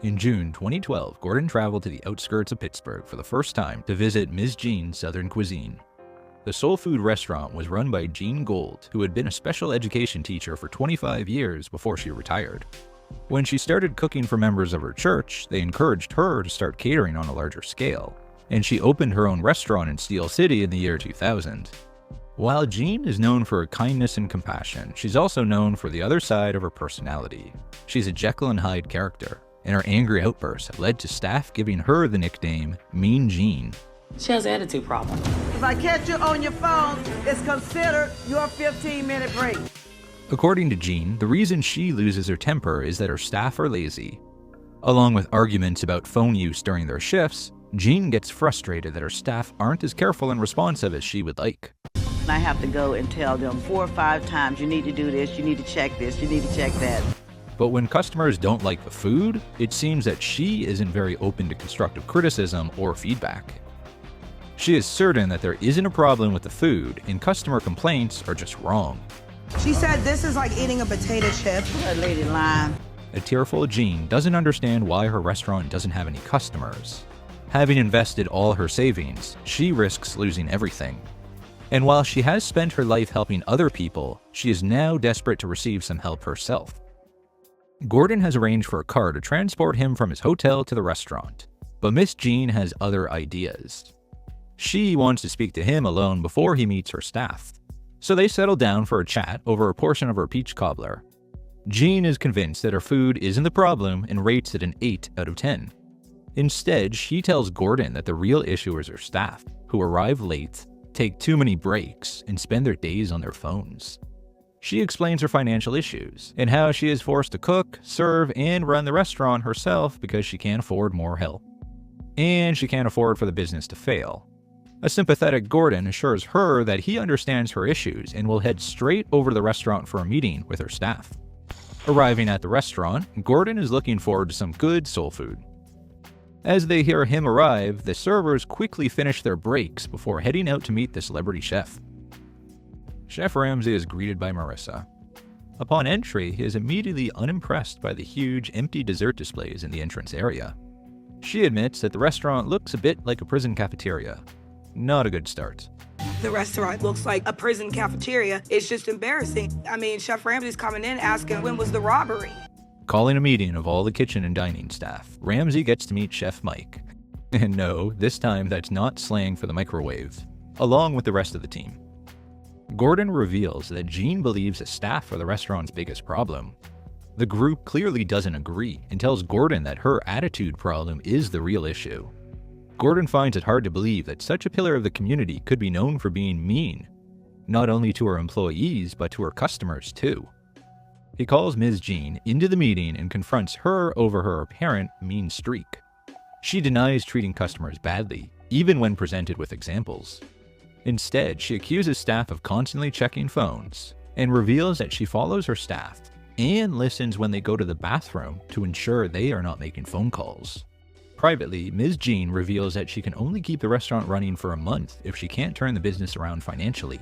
In June 2012, Gordon traveled to the outskirts of Pittsburgh for the first time to visit Ms. Jean's Southern Cuisine. The soul food restaurant was run by Jean Gould, who had been a special education teacher for 25 years before she retired. When she started cooking for members of her church, they encouraged her to start catering on a larger scale, and she opened her own restaurant in Steel City in the year 2000. While Jean is known for her kindness and compassion, she's also known for the other side of her personality. She's a Jekyll and Hyde character, and her angry outbursts have led to staff giving her the nickname Mean Jean. She has an attitude problem. If I catch you on your phone, it's considered your 15-minute break. According to Jean, the reason she loses her temper is that her staff are lazy. Along with arguments about phone use during their shifts, Jean gets frustrated that her staff aren't as careful and responsive as she would like. I have to go and tell them 4 or 5 times, you need to do this, you need to check this, you need to check that. But when customers don't like the food, it seems that she isn't very open to constructive criticism or feedback. She is certain that there isn't a problem with the food, and customer complaints are just wrong. She said this is like eating a potato chip. That lady lying. A tearful Jean doesn't understand why her restaurant doesn't have any customers. Having invested all her savings, she risks losing everything. And while she has spent her life helping other people, she is now desperate to receive some help herself. Gordon has arranged for a car to transport him from his hotel to the restaurant, but Miss Jean has other ideas. She wants to speak to him alone before he meets her staff, so they settle down for a chat over a portion of her peach cobbler. Jean is convinced that her food isn't the problem and rates it an 8 out of 10. Instead, she tells Gordon that the real issue is her staff, who arrive late, take too many breaks, and spend their days on their phones. She explains her financial issues and how she is forced to cook, serve, and run the restaurant herself because she can't afford more help. And she can't afford for the business to fail. A sympathetic Gordon assures her that he understands her issues and will head straight over to the restaurant for a meeting with her staff. Arriving at the restaurant, Gordon is looking forward to some good soul food. As they hear him arrive, the servers quickly finish their breaks before heading out to meet the celebrity chef. Chef Ramsay is greeted by Marissa. Upon entry, he is immediately unimpressed by the huge empty dessert displays in the entrance area. She admits that the restaurant looks a bit like a prison cafeteria. Not a good start. The restaurant looks like a prison cafeteria. It's just embarrassing. I mean, Chef Ramsay's coming in asking when was the robbery? Calling a meeting of all the kitchen and dining staff, Ramsay gets to meet Chef Mike. And no, this time that's not slang for the microwave, along with the rest of the team. Gordon reveals that Jean believes the staff are the restaurant's biggest problem. The group clearly doesn't agree and tells Gordon that her attitude problem is the real issue. Gordon finds it hard to believe that such a pillar of the community could be known for being mean, not only to her employees but to her customers too. He calls Ms. Jean into the meeting and confronts her over her apparent mean streak. She denies treating customers badly, even when presented with examples. Instead, she accuses staff of constantly checking phones and reveals that she follows her staff and listens when they go to the bathroom to ensure they are not making phone calls. Privately, Ms. Jean reveals that she can only keep the restaurant running for a month if she can't turn the business around financially.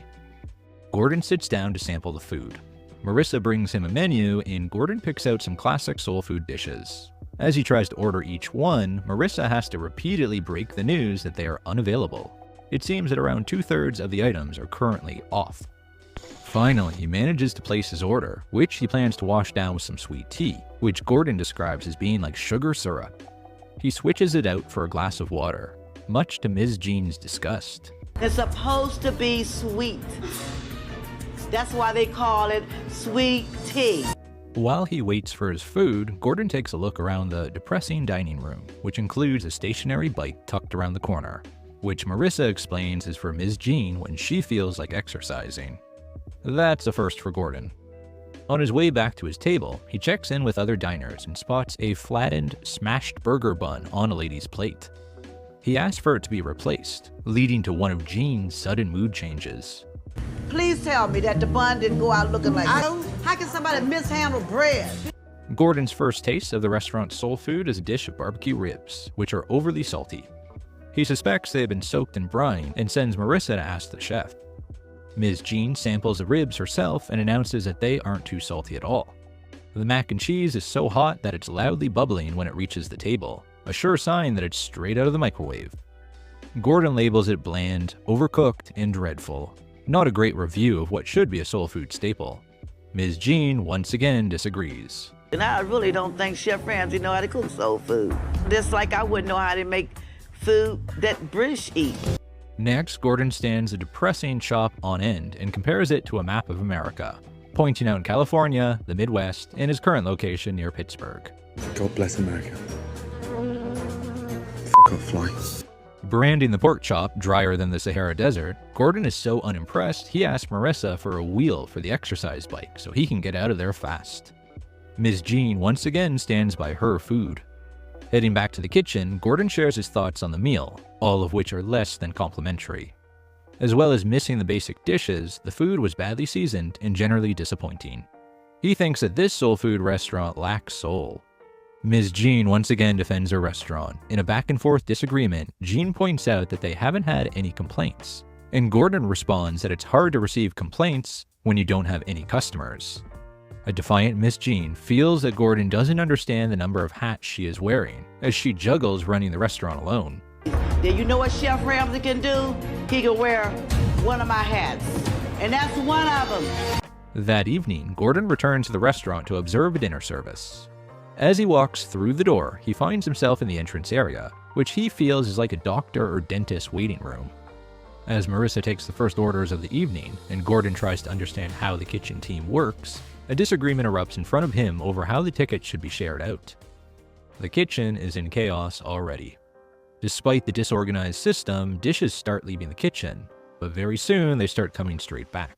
Gordon sits down to sample the food. Marissa brings him a menu and Gordon picks out some classic soul food dishes. As he tries to order each one, Marissa has to repeatedly break the news that they are unavailable. It seems that around 2/3 of the items are currently off. Finally, he manages to place his order, which he plans to wash down with some sweet tea, which Gordon describes as being like sugar syrup. He switches it out for a glass of water, much to Ms. Jean's disgust. It's supposed to be sweet. That's why they call it sweet tea. While he waits for his food, Gordon takes a look around the depressing dining room, which includes a stationary bike tucked around the corner, which Marissa explains is for Ms. Jean when she feels like exercising. That's a first for Gordon. On his way back to his table, he checks in with other diners and spots a flattened, smashed burger bun on a lady's plate. He asks for it to be replaced, leading to one of Jean's sudden mood changes. Please tell me that the bun didn't go out looking like that. How can somebody mishandle bread? Gordon's first taste of the restaurant's soul food is a dish of barbecue ribs, which are overly salty. He suspects they have been soaked in brine and sends Marissa to ask the chef. Ms. Jean samples the ribs herself and announces that they aren't too salty at all. The mac and cheese is so hot that it's loudly bubbling when it reaches the table, a sure sign that it's straight out of the microwave. Gordon labels it bland, overcooked, and dreadful. Not a great review of what should be a soul food staple. Ms. Jean once again disagrees. And I really don't think Chef Ramsay know how to cook soul food. Just like I wouldn't know how to make food that British eat. Next, Gordon stands a depressing chop on end and compares it to a map of America, pointing out California, the Midwest, and his current location near Pittsburgh. God bless America. Fuck off, fly. Branding the pork chop drier than the Sahara Desert, Gordon is so unimpressed he asks Marissa for a wheel for the exercise bike so he can get out of there fast. Ms. Jean once again stands by her food. Heading back to the kitchen, Gordon shares his thoughts on the meal, all of which are less than complimentary. As well as missing the basic dishes, the food was badly seasoned and generally disappointing. He thinks that this soul food restaurant lacks soul. Ms. Jean once again defends her restaurant. In a back-and-forth disagreement, Jean points out that they haven't had any complaints, and Gordon responds that it's hard to receive complaints when you don't have any customers. A defiant Miss Jean feels that Gordon doesn't understand the number of hats she is wearing, as she juggles running the restaurant alone. Yeah, you know what Chef Ramsay can do? He can wear one of my hats, and that's one of them. That evening, Gordon returns to the restaurant to observe a dinner service. As he walks through the door, he finds himself in the entrance area, which he feels is like a doctor or dentist waiting room. As Marissa takes the first orders of the evening, and Gordon tries to understand how the kitchen team works, a disagreement erupts in front of him over how the tickets should be shared out. The kitchen is in chaos already. Despite the disorganized system, dishes start leaving the kitchen, but very soon they start coming straight back.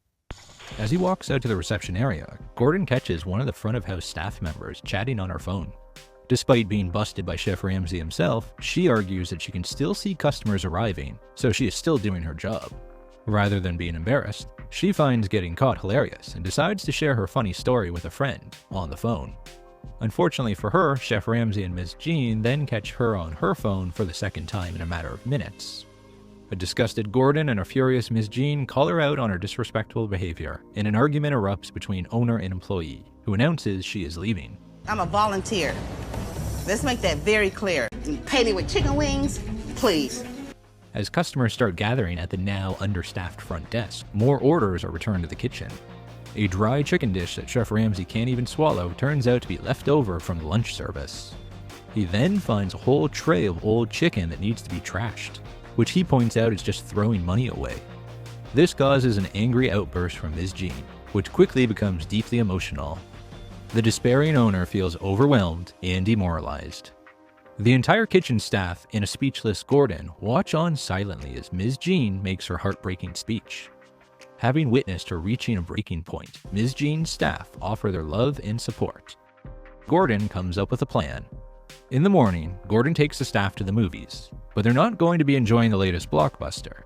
As he walks out to the reception area, Gordon catches one of the front of house staff members chatting on her phone. Despite being busted by Chef Ramsay himself, she argues that she can still see customers arriving, so she is still doing her job. Rather than being embarrassed, she finds getting caught hilarious and decides to share her funny story with a friend on the phone. Unfortunately for her, Chef Ramsay and Ms. Jean then catch her on her phone for the second time in a matter of minutes. A disgusted Gordon and a furious Ms. Jean call her out on her disrespectful behavior, and an argument erupts between owner and employee, who announces she is leaving. I'm a volunteer. Let's make that very clear. Pay me with chicken wings, please. As customers start gathering at the now understaffed front desk, more orders are returned to the kitchen. A dry chicken dish that Chef Ramsay can't even swallow turns out to be left over from the lunch service. He then finds a whole tray of old chicken that needs to be trashed, which he points out is just throwing money away. This causes an angry outburst from Ms. Jean, which quickly becomes deeply emotional. The despairing owner feels overwhelmed and demoralized. The entire kitchen staff and a speechless Gordon watch on silently as Ms. Jean makes her heartbreaking speech. Having witnessed her reaching a breaking point, Ms. Jean's staff offer their love and support. Gordon comes up with a plan. In the morning, Gordon takes the staff to the movies, but they're not going to be enjoying the latest blockbuster.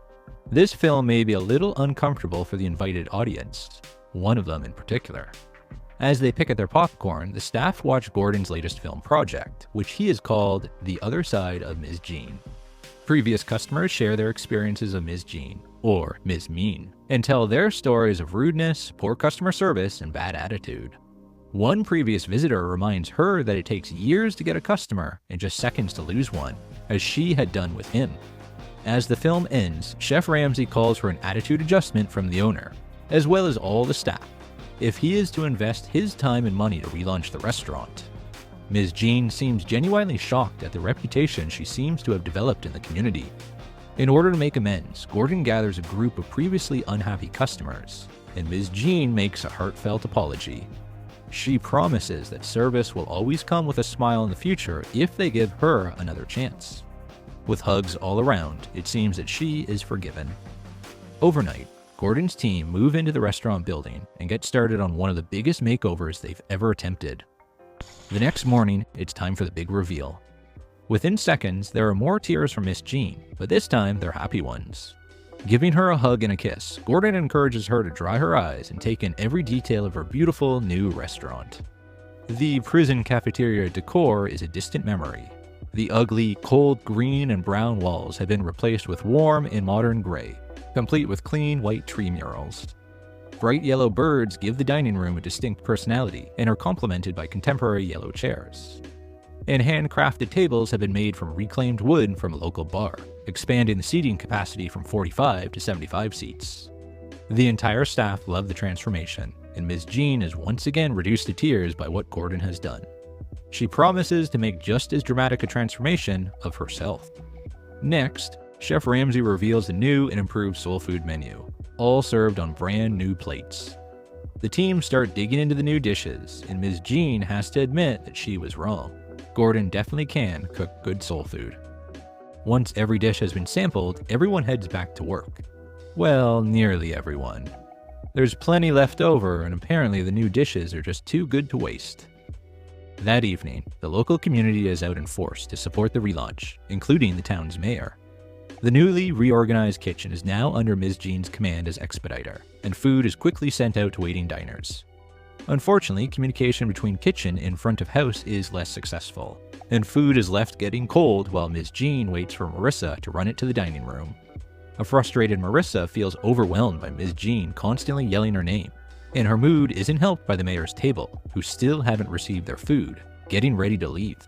This film may be a little uncomfortable for the invited audience, one of them in particular. As they pick at their popcorn, the staff watch Gordon's latest film project, which he has called The Other Side of Ms. Jean. Previous customers share their experiences of Ms. Jean, or Ms. Mean, and tell their stories of rudeness, poor customer service, and bad attitude. One previous visitor reminds her that it takes years to get a customer and just seconds to lose one, as she had done with him. As the film ends, Chef Ramsay calls for an attitude adjustment from the owner, as well as all the staff, if he is to invest his time and money to relaunch the restaurant. Ms. Jean seems genuinely shocked at the reputation she seems to have developed in the community. In order to make amends, Gordon gathers a group of previously unhappy customers, and Ms. Jean makes a heartfelt apology. She promises that service will always come with a smile in the future if they give her another chance. With hugs all around, it seems that she is forgiven. Overnight, Gordon's team move into the restaurant building and get started on one of the biggest makeovers they've ever attempted. The next morning, it's time for the big reveal. Within seconds, there are more tears from Miss Jean, but this time they're happy ones. Giving her a hug and a kiss, Gordon encourages her to dry her eyes and take in every detail of her beautiful new restaurant. The prison cafeteria decor is a distant memory. The ugly, cold green and brown walls have been replaced with warm and modern gray, complete with clean white tree murals. bright yellow birds give the dining room a distinct personality and are complemented by contemporary yellow chairs. And handcrafted tables have been made from reclaimed wood from a local bar, expanding the seating capacity from 45 to 75 seats. The entire staff love the transformation, and Ms. Jean is once again reduced to tears by what Gordon has done. She promises to make just as dramatic a transformation of herself. Next, Chef Ramsay reveals the new and improved soul food menu, all served on brand new plates. The team start digging into the new dishes, and Ms. Jean has to admit that she was wrong. Gordon definitely can cook good soul food. Once every dish has been sampled, everyone heads back to work. Well, nearly everyone. There's plenty left over, and apparently the new dishes are just too good to waste. That evening, the local community is out in force to support the relaunch, including the town's mayor. The newly reorganized kitchen is now under Ms. Jean's command as expediter, and food is quickly sent out to waiting diners. Unfortunately, communication between kitchen and front of house is less successful, and food is left getting cold while Ms. Jean waits for Marissa to run it to the dining room. A frustrated Marissa feels overwhelmed by Ms. Jean constantly yelling her name, and her mood isn't helped by the mayor's table, who still haven't received their food, getting ready to leave.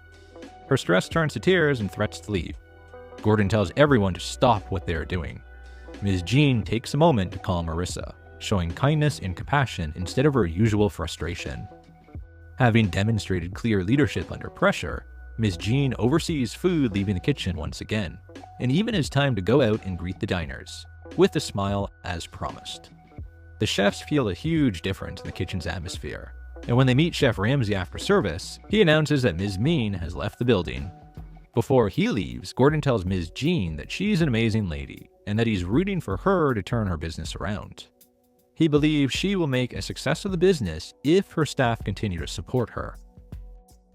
Her stress turns to tears and threats to leave. Gordon tells everyone to stop what they are doing. Ms. Jean takes a moment to calm Marissa, showing kindness and compassion instead of her usual frustration. Having demonstrated clear leadership under pressure, Ms. Jean oversees food leaving the kitchen once again, and even has time to go out and greet the diners, with a smile as promised. The chefs feel a huge difference in the kitchen's atmosphere, and when they meet Chef Ramsay after service, he announces that Ms. Mean has left the building. Before he leaves, Gordon tells Ms. Jean that she's an amazing lady, and that he's rooting for her to turn her business around. He believes she will make a success of the business if her staff continue to support her.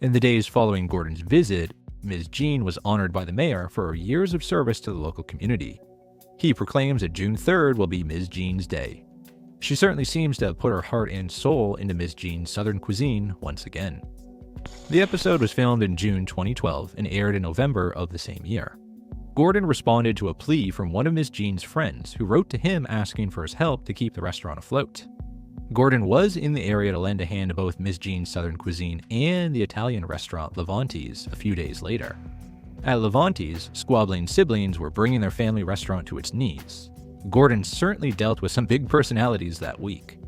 In the days following Gordon's visit, Ms. Jean was honored by the mayor for her years of service to the local community. He proclaims that June 3rd will be Ms. Jean's day. She certainly seems to have put her heart and soul into Ms. Jean's Southern cuisine once again. The episode was filmed in June 2012 and aired in November of the same year. Gordon responded to a plea from one of Ms. Jean's friends who wrote to him asking for his help to keep the restaurant afloat. Gordon was in the area to lend a hand to both Ms. Jean's Southern cuisine and the Italian restaurant Levante's a few days later. At Levante's, squabbling siblings were bringing their family restaurant to its knees. Gordon certainly dealt with some big personalities that week.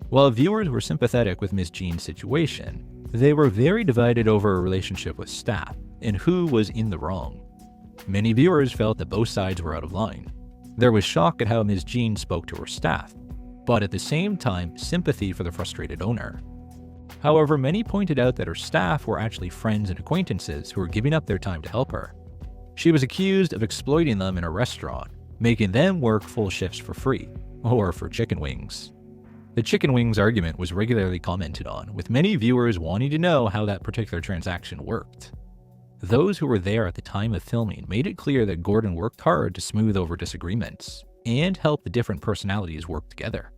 While viewers were sympathetic with Ms. Jean's situation, they were very divided over her relationship with staff and who was in the wrong. Many viewers felt that both sides were out of line. There was shock at how Ms. Jean spoke to her staff, but at the same time, sympathy for the frustrated owner. However, many pointed out that her staff were actually friends and acquaintances who were giving up their time to help her. She was accused of exploiting them in a restaurant, making them work full shifts for free, or for chicken wings. The chicken wings argument was regularly commented on, with many viewers wanting to know how that particular transaction worked. Those who were there at the time of filming made it clear that Gordon worked hard to smooth over disagreements and help the different personalities work together.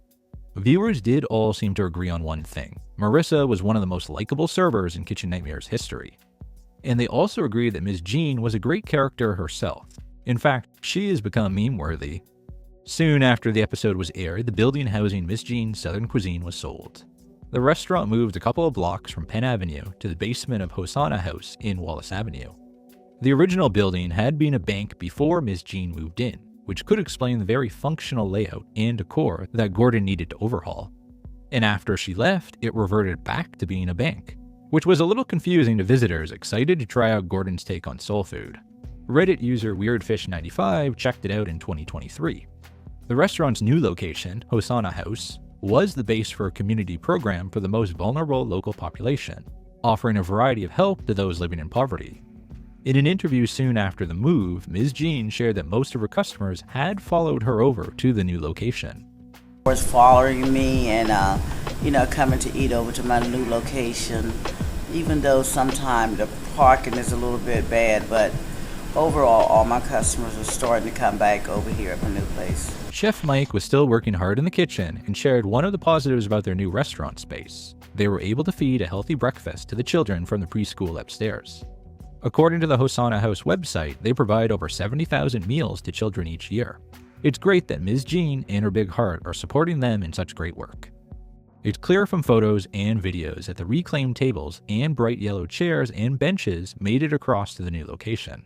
Viewers did all seem to agree on one thing: Marissa was one of the most likable servers in Kitchen Nightmares history. And they also agreed that Ms. Jean was a great character herself. In fact, she has become meme-worthy. Soon after the episode was aired, the building housing Ms. Jean's Southern cuisine was sold. The restaurant moved a couple of blocks from Penn Avenue to the basement of Hosanna House in Wallace Avenue. The original building had been a bank before Ms. Jean moved in, which could explain the very functional layout and decor that Gordon needed to overhaul. And after she left, it reverted back to being a bank, which was a little confusing to visitors excited to try out Gordon's take on soul food. Reddit user WeirdFish95 checked it out in 2023. The restaurant's new location, Hosanna House, was the base for a community program for the most vulnerable local population, offering a variety of help to those living in poverty. In an interview soon after the move, Ms. Jean shared that most of her customers had followed her over to the new location. Was following me and, coming to eat over to my new location, even though sometimes the parking is a little bit bad, but overall, all my customers are starting to come back over here at my new place. Chef Mike was still working hard in the kitchen and shared one of the positives about their new restaurant space. They were able to feed a healthy breakfast to the children from the preschool upstairs. According to the Hosanna House website, they provide over 70,000 meals to children each year. It's great that Ms. Jean and her big heart are supporting them in such great work. It's clear from photos and videos that the reclaimed tables and bright yellow chairs and benches made it across to the new location.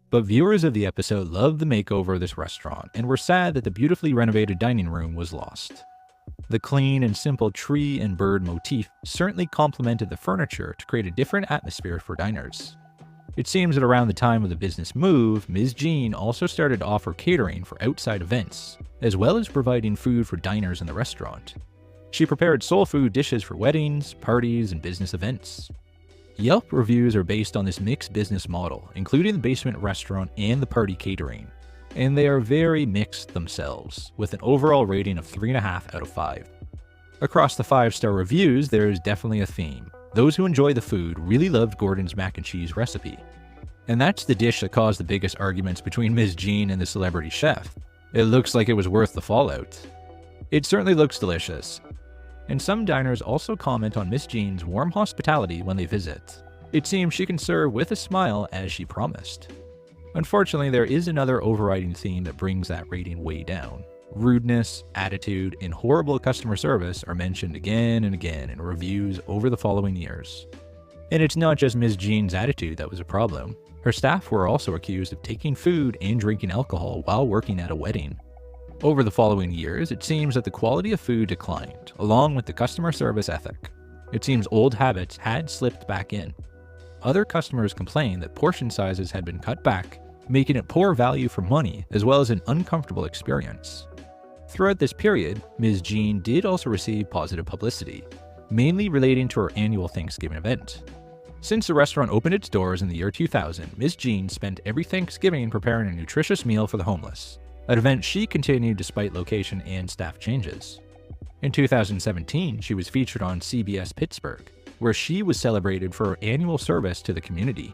But viewers of the episode loved the makeover of this restaurant and were sad that the beautifully renovated dining room was lost. The clean and simple tree and bird motif certainly complemented the furniture to create a different atmosphere for diners. It seems that around the time of the business move, Ms. Jean also started to offer catering for outside events, as well as providing food for diners in the restaurant. She prepared soul food dishes for weddings, parties, and business events. Yelp reviews are based on this mixed business model, including the basement restaurant and the party catering, and they are very mixed themselves, with an overall rating of 3.5 out of 5. Across the 5-star reviews, there is definitely a theme. Those who enjoy the food really loved Gordon's mac and cheese recipe. And that's the dish that caused the biggest arguments between Ms. Jean and the celebrity chef. It looks like it was worth the fallout. It certainly looks delicious. And some diners also comment on Ms. Jean's warm hospitality when they visit. It seems she can serve with a smile as she promised. Unfortunately, there is another overriding theme that brings that rating way down. Rudeness, attitude, and horrible customer service are mentioned again and again in reviews over the following years. And it's not just Ms. Jean's attitude that was a problem. Her staff were also accused of taking food and drinking alcohol while working at a wedding. Over the following years, it seems that the quality of food declined, along with the customer service ethic. It seems old habits had slipped back in. Other customers complained that portion sizes had been cut back, making it poor value for money as well as an uncomfortable experience. Throughout this period, Ms. Jean did also receive positive publicity, mainly relating to her annual Thanksgiving event. Since the restaurant opened its doors in the year 2000, Ms. Jean spent every Thanksgiving preparing a nutritious meal for the homeless, an event she continued despite location and staff changes. In 2017, she was featured on CBS Pittsburgh, where she was celebrated for her annual service to the community.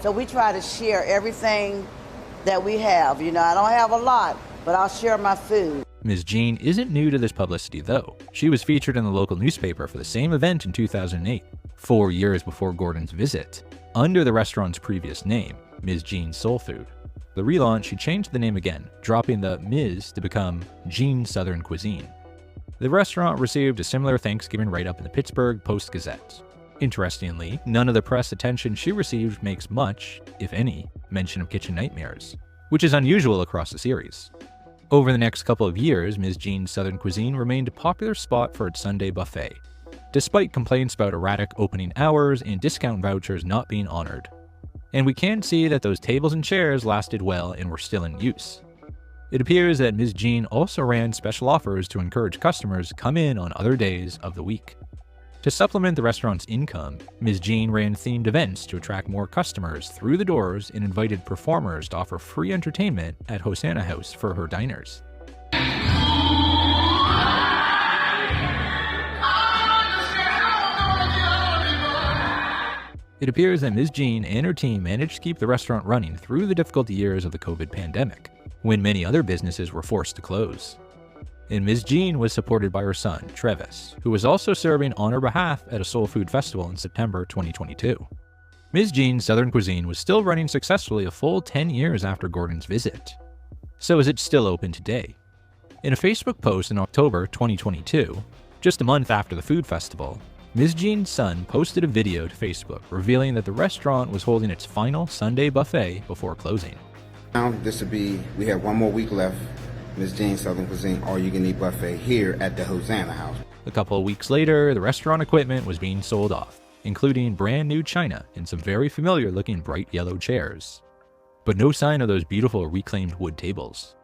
So we try to share everything that we have. You know, I don't have a lot, but I'll share my food. Ms. Jean isn't new to this publicity though. She was featured in the local newspaper for the same event in 2008, 4 years before Gordon's visit, under the restaurant's previous name, Ms. Jean's Soul Food. The relaunch, she changed the name again, dropping the Ms. to become Jean Southern Cuisine. The restaurant received a similar Thanksgiving write-up in the Pittsburgh Post-Gazette. Interestingly, none of the press attention she received makes much, if any, mention of kitchen nightmares, which is unusual across the series. Over the next couple of years, Ms. Jean's Southern Cuisine remained a popular spot for its Sunday buffet, despite complaints about erratic opening hours and discount vouchers not being honored. And we can see that those tables and chairs lasted well and were still in use. It appears that Ms. Jean also ran special offers to encourage customers to come in on other days of the week. To supplement the restaurant's income, Ms. Jean ran themed events to attract more customers through the doors and invited performers to offer free entertainment at Hosanna House for her diners. It appears that Ms. Jean and her team managed to keep the restaurant running through the difficult years of the COVID pandemic, when many other businesses were forced to close. And Ms. Jean was supported by her son, Travis, who was also serving on her behalf at a soul food festival in September 2022. Ms. Jean's Southern Cuisine was still running successfully a full 10 years after Gordon's visit. So is it still open today? In a Facebook post in October 2022, just a month after the food festival, Ms. Jean's son posted a video to Facebook revealing that the restaurant was holding its final Sunday buffet before closing. Now we have one more week left. Ms. Jean's Southern Cuisine all-you-can-eat buffet here at the Hosanna House. A couple of weeks later, the restaurant equipment was being sold off, including brand new china and some very familiar-looking bright yellow chairs. But no sign of those beautiful reclaimed wood tables.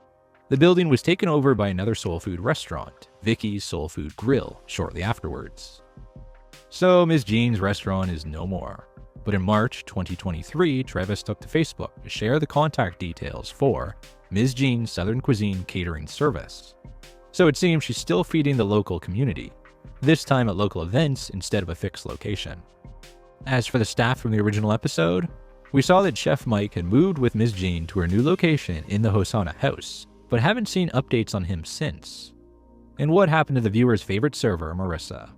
The building was taken over by another soul food restaurant, Vicky's Soul Food Grill, shortly afterwards. So Ms. Jean's restaurant is no more. But in March 2023, Travis took to Facebook to share the contact details for Ms. Jean's Southern Cuisine catering service. So it seems she's still feeding the local community, this time at local events instead of a fixed location. As for the staff from the original episode, we saw that Chef Mike had moved with Ms. Jean to her new location in the Hosanna House, but haven't seen updates on him since. And what happened to the viewer's favorite server, Marissa?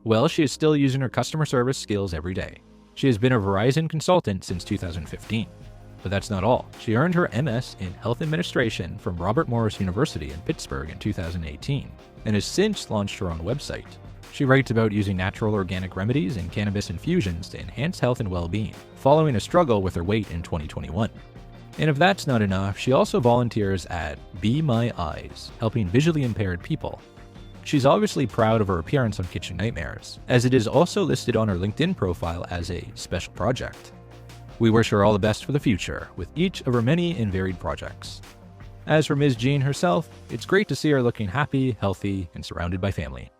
Well, she is still using her customer service skills every day. She has been a Verizon consultant since 2015. But that's not all. She earned her MS in Health Administration from Robert Morris University in Pittsburgh in 2018, and has since launched her own website. She writes about using natural organic remedies and cannabis infusions to enhance health and well-being, following a struggle with her weight in 2021. And if that's not enough, she also volunteers at Be My Eyes, helping visually impaired people. She's obviously proud of her appearance on Kitchen Nightmares, as it is also listed on her LinkedIn profile as a special project. We wish her all the best for the future, with each of her many and varied projects. As for Ms. Jean herself, it's great to see her looking happy, healthy, and surrounded by family.